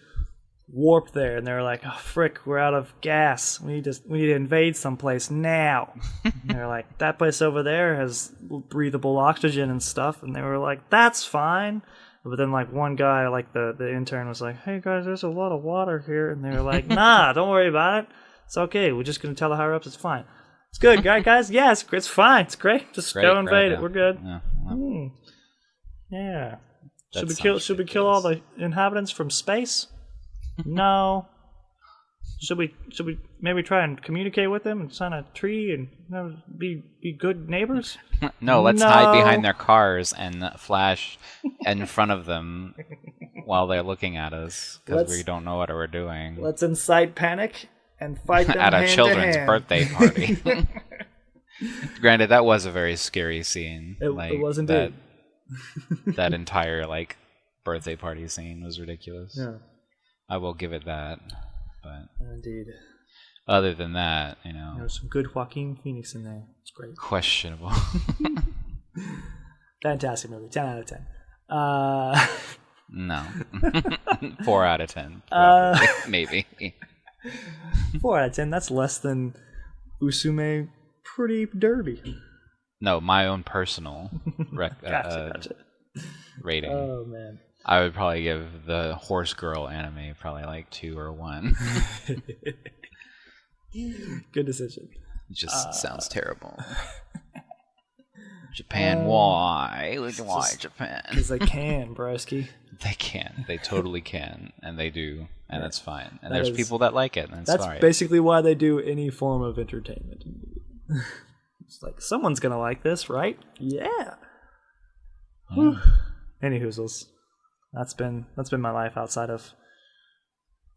warped there and they were like, oh frick, we're out of gas. We need to invade someplace now. And they're like, that place over there has breathable oxygen and stuff. And they were like, that's fine. But then like one guy, like the intern was like, hey guys, there's a lot of water here. And they were like, nah, don't worry about it. It's okay. We're just going to tell the higher ups it's fine. It's good, guys. Yeah, it's fine. It's great. Just go invade it. We're good. Yeah. Should we kill all the inhabitants from space? No. Should we maybe try and communicate with them and sign a treaty and be good neighbors? No, let's hide behind their cars and flash in front of them while they're looking at us because we don't know what we're doing. Let's incite panic and fight them at a hand children's to hand. birthday party. Granted, that was a very scary scene. It was indeed. That entire like birthday party scene was ridiculous. Yeah. I will give it that. But indeed. Other than that, there was some good Joaquin Phoenix in there. It's great. Questionable. Fantastic movie. 10 out of 10. No. 4 out of 10. Maybe. 4 out of 10. That's less than Usume Pretty Derby. No, my own personal gotcha. rating. Oh man. I would probably give the Horse Girl anime probably like 2 or 1. Good decision. It just sounds terrible. Japan, why? Why Japan? Because they can, broski. They can. They totally can. And they do. And that's fine. And there's people that like it. And that's basically why they do any form of entertainment. It's like, someone's going to like this, right? Yeah. Any hoozles. That's been my life outside of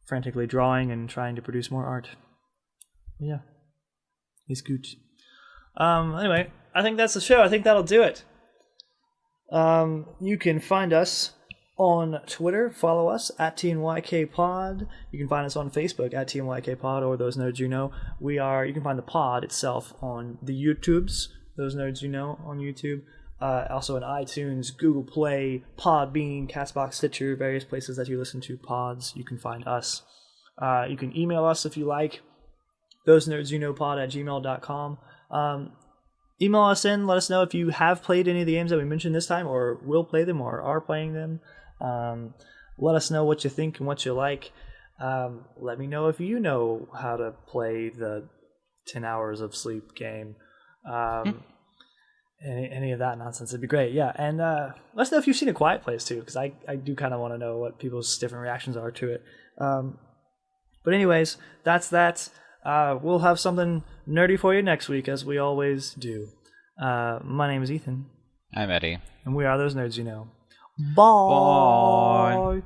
frantically drawing and trying to produce more art. Yeah. It's good. Anyway, I think that's the show. I think that'll do it. You can find us on Twitter. Follow us at TNYKPod. You can find us on Facebook at TNYKPod or Those Nerds You Know. You can find the pod itself on the YouTubes, Those Nerds You Know on YouTube. Also on iTunes, Google Play, Podbean, Castbox, Stitcher, various places that you listen to pods. You can find us. You can email us if you like. thosenerdsyouknowpod@gmail.com. Email us in. Let us know if you have played any of the games that we mentioned this time, or will play them, or are playing them. Let us know what you think and what you like. Let me know if you know how to play the 10 hours of sleep game. Any of that nonsense, it'd be great. Yeah, and let us know if you've seen A Quiet Place too, because I do kind of want to know what people's different reactions are to it. But anyways, that's that. We'll have something nerdy for you next week, as we always do. My name is Ethan. I'm Eddie. And we are Those Nerds You Know. Bye.